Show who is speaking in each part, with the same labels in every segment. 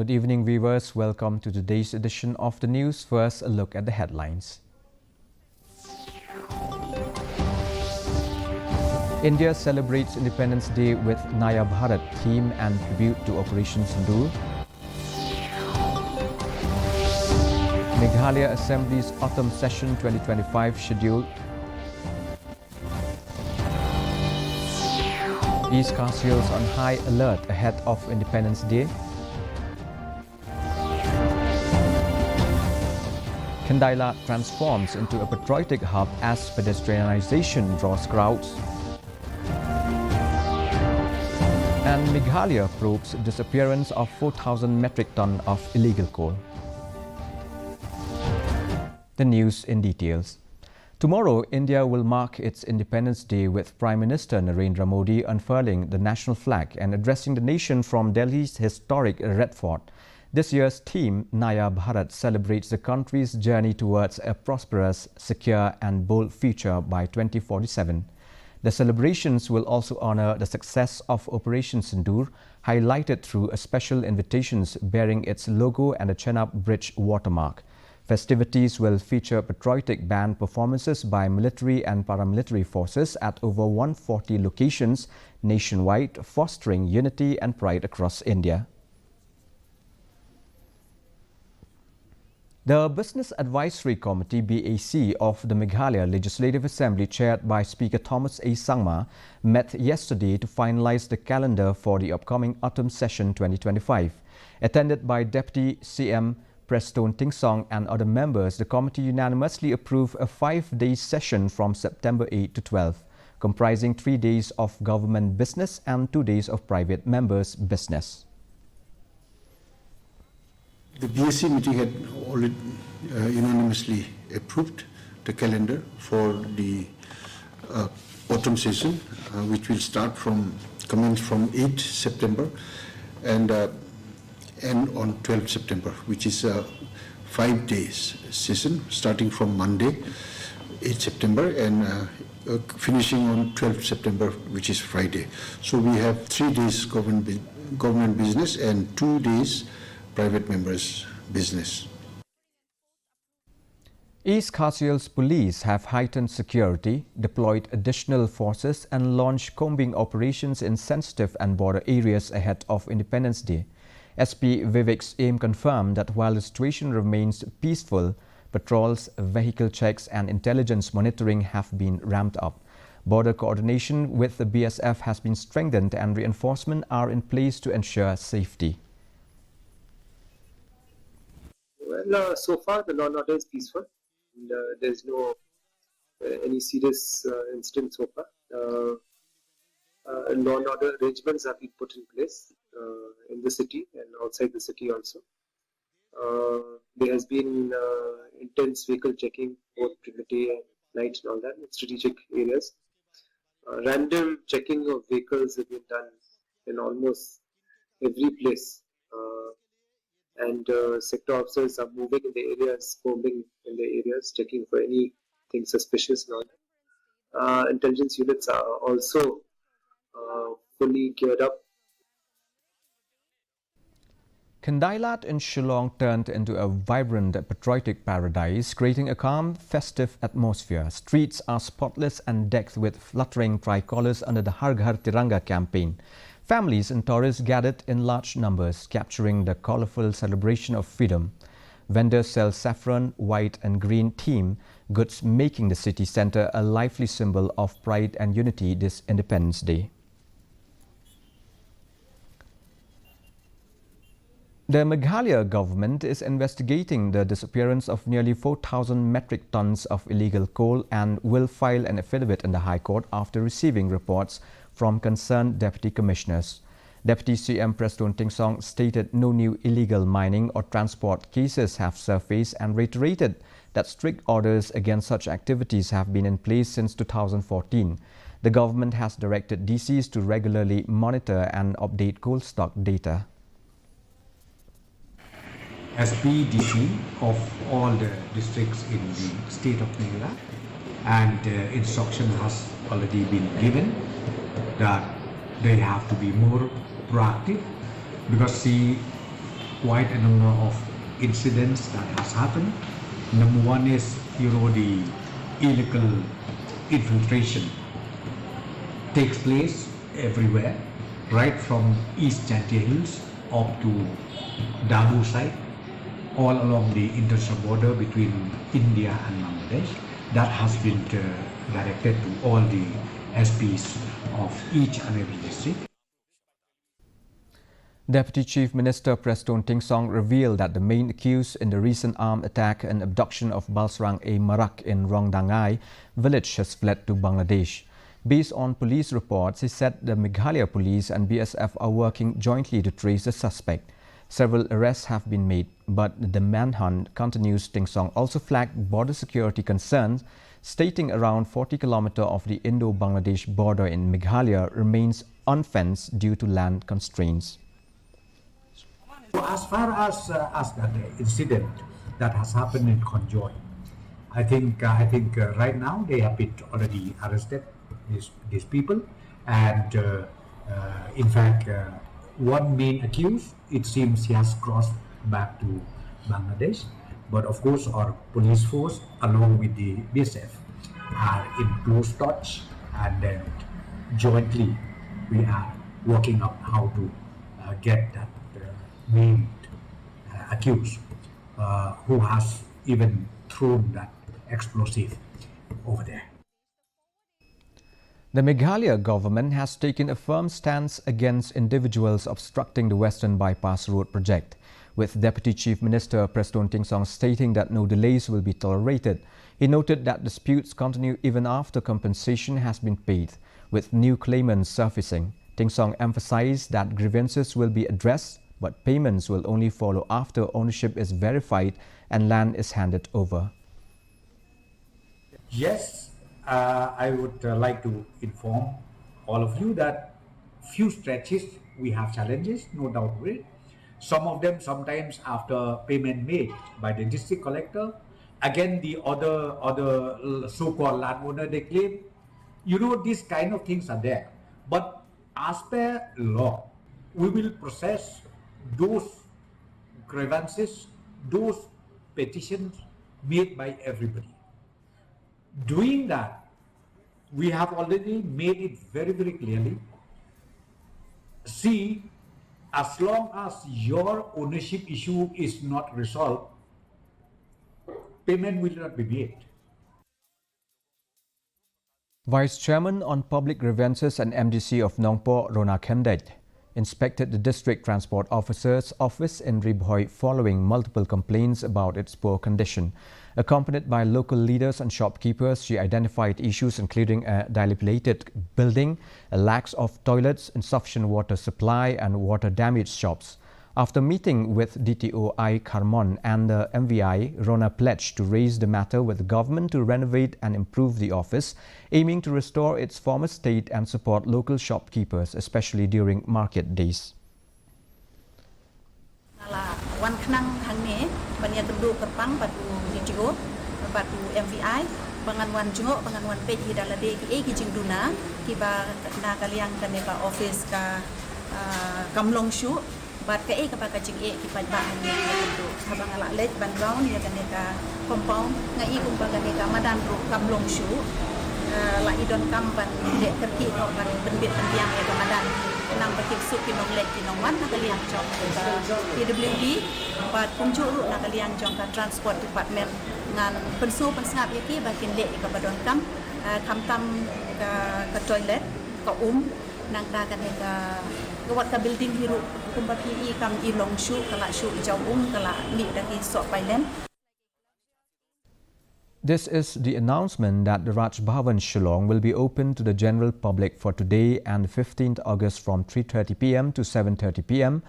Speaker 1: Good evening, viewers. Welcome to today's edition of the news. First, a look at the headlines. India celebrates Independence Day with Naya Bharat theme and tribute to Operation Sindoor. Meghalaya Assembly's Autumn Session 2025 scheduled. East Carcels on high alert ahead of Independence Day. Kandailat transforms into a patriotic hub as pedestrianization draws crowds. And Meghalaya probes disappearance of 4,000 metric ton of illegal coal. The news in details. Tomorrow, India will mark its Independence Day with Prime Minister Narendra Modi unfurling the national flag and addressing the nation from Delhi's historic Red Fort. This year's theme, Naya Bharat, celebrates the country's journey towards a prosperous, secure and bold future by 2047. The celebrations will also honor the success of Operation Sindoor, highlighted through a special invitations bearing its logo and a Chenab Bridge watermark. Festivities will feature patriotic band performances by military and paramilitary forces at over 140 locations nationwide, fostering unity and pride across India. The Business Advisory Committee (BAC) of the Meghalaya Legislative Assembly, chaired by Speaker Thomas A. Sangma, met yesterday to finalize the calendar for the upcoming Autumn Session 2025. Attended by Deputy CM Preston Tingsong and other members, the committee unanimously approved a 5-day session from September 8 to 12, comprising 3 days of government business and 2 days of private members' business.
Speaker 2: The BSc meeting had already unanimously approved the calendar for the autumn session, which will commence from 8 September and end on 12 September, which is a 5 days session starting from Monday, 8 September and finishing on 12 September, which is Friday. So we have 3 days government business and 2 days private members' business.
Speaker 1: East Carcels Police have heightened security, deployed additional forces and launched combing operations in sensitive and border areas ahead of Independence Day. SP Vivek's aim confirmed that while the situation remains peaceful, patrols, vehicle checks and intelligence monitoring have been ramped up. Border coordination with the BSF has been strengthened and reinforcements are in place to ensure safety.
Speaker 3: Well, so far the law and order is peaceful. And, there's no any serious incident so far. Law and order arrangements have been put in place in the city and outside the city also. There has been intense vehicle checking both day and night and all that in strategic areas. Random checking of vehicles have been done in almost every place. And sector officers are moving in the areas, combing in the areas, checking for anything suspicious and all that. Intelligence units are also fully geared up.
Speaker 1: Kandailat in Shillong turned into a vibrant patriotic paradise, creating a calm, festive atmosphere. Streets are spotless and decked with fluttering tricolors under the Har Ghar Tiranga campaign. Families and tourists gathered in large numbers, capturing the colorful celebration of freedom. Vendors sell saffron, white and green theme goods, making the city centre a lively symbol of pride and unity this Independence Day. The Meghalaya government is investigating the disappearance of nearly 4,000 metric tons of illegal coal and will file an affidavit in the High Court after receiving reports from concerned deputy commissioners. Deputy CM Preston Tingsong stated no new illegal mining or transport cases have surfaced and reiterated that strict orders against such activities have been in place since 2014. The government has directed DCs to regularly monitor and update coal stock data.
Speaker 4: As PDC of all the districts in the state of Meghalaya, and instruction has already been given that they have to be more proactive, because the quite a number of incidents that has happened. Number one is, the illegal infiltration takes place everywhere, right from East Chanty Hills up to Dabu side, all along the international border between India and Bangladesh. That has been directed to all the SPs of each and every district.
Speaker 1: Deputy Chief Minister Preston Tingsong revealed that the main accused in the recent armed attack and abduction of Balsrang A. Marak in Rongdangai village has fled to Bangladesh. Based on police reports, he said the Meghalaya police and BSF are working jointly to trace the suspect. Several arrests have been made, but the manhunt continues. Tingsong also flagged border security concerns, stating around 40 kilometers of the Indo-Bangladesh border in Meghalaya remains unfenced due to land constraints.
Speaker 4: As far as that incident that has happened in Conjoy, I think right now they have been already arrested, these people, and in fact one main accused, it seems he has crossed back to Bangladesh. But of course our police force along with the BSF are in close touch, and then jointly we are working out how to get that main accused who has even thrown that explosive over there.
Speaker 1: The Meghalaya government has taken a firm stance against individuals obstructing the Western Bypass Road project, with Deputy Chief Minister Preston Tingsong stating that no delays will be tolerated. He noted that disputes continue even after compensation has been paid, with new claimants surfacing. Tingsong emphasized that grievances will be addressed, but payments will only follow after ownership is verified and land is handed over.
Speaker 4: Yes, I would like to inform all of you that few stretches we have challenges, no doubt with it. Some of them sometimes after payment made by the district collector, again the other so-called landowner they claim, these kind of things are there. But as per law, we will process those grievances, those petitions made by everybody. Doing that, we have already made it very, very clearly. See, as long as your ownership issue is not resolved, payment will not be made.
Speaker 1: Vice Chairman on Public Grievances and MDC of Nongpo, Rona Kemdet, inspected the District Transport Officer's office in Ri-Bhoi following multiple complaints about its poor condition. Accompanied by local leaders and shopkeepers, she identified issues including a dilapidated building, a lack of toilets, insufficient water supply and water-damaged shops. After meeting with DTO I. Karmon and the MVI, Rona pledged to raise the matter with the government to renovate and improve the office, aiming to restore its former state and support local shopkeepers, especially during market days.
Speaker 5: Wan kenang hangne banyak kedua kerpang batu DTO batu MVI pangan wan jengok pangan wan pej di dalam de ki kijing duna ki ba na kaliang kan ba office ka kamlong shu bat ka ka ba ka jing ki pa ba ni tu habang ala lej ban ground ya kan ka compound ngai kum ba kan ka madan ru kamlong shu la idon kampan de kerki no kan benbit pendiang ya ka madan nang bakit su kinong lej kinong wan na kaliang jong PWD bat kumju ru na kaliang jong ka transport department ngan pensu pensngap yaki bakin lej ka badon kam tam ka toilet ka nang da kan ka wat ka building hiru kumbaki I kam I long shu kala shu ijau kala ni daki sok pailen.
Speaker 1: This is the announcement that the Raj Bhavan Shillong will be open to the general public for today and 15th August from 3:30 p.m. to 7:30 p.m.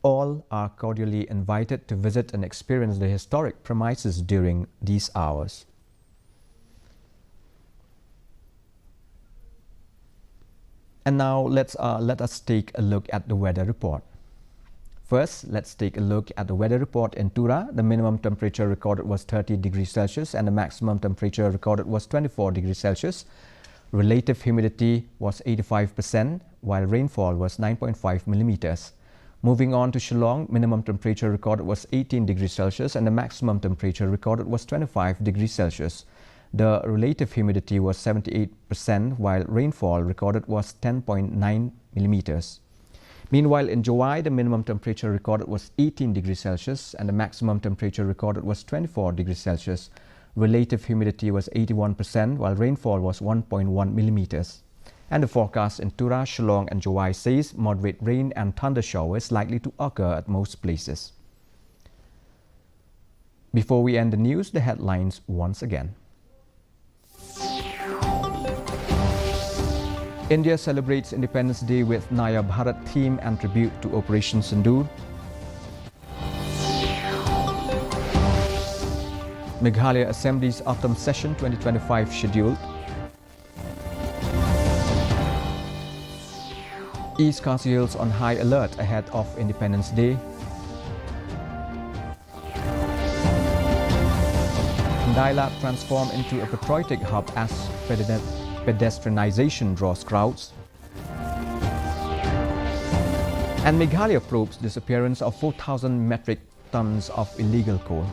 Speaker 1: All are cordially invited to visit and experience the historic premises during these hours. And now let us take a look at the weather report. First, let's take a look at the weather report in Tura. The minimum temperature recorded was 30 degrees Celsius and the maximum temperature recorded was 24 degrees Celsius. Relative humidity was 85%, while rainfall was 9.5 millimeters. Moving on to Shillong, minimum temperature recorded was 18 degrees Celsius and the maximum temperature recorded was 25 degrees Celsius. The relative humidity was 78%, while rainfall recorded was 10.9 millimeters. Meanwhile, in July, the minimum temperature recorded was 18 degrees Celsius and the maximum temperature recorded was 24 degrees Celsius. Relative humidity was 81%, while rainfall was 1.1 millimeters. And the forecast in Tura, Shillong and July says moderate rain and thunder showers likely to occur at most places. Before we end the news, the headlines once again. India celebrates Independence Day with Naya Bharat theme and tribute to Operation Sindoor. Meghalaya Assembly's Autumn Session 2025 scheduled. East Khasi Hills on high alert ahead of Independence Day. Dailap transformed into a patriotic hub as pedestrianization draws crowds. And Meghalaya probes disappearance of 4,000 metric tons of illegal coal.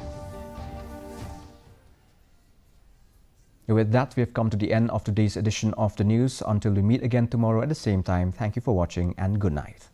Speaker 1: With that, we have come to the end of today's edition of the news. Until we meet again tomorrow at the same time, thank you for watching and good night.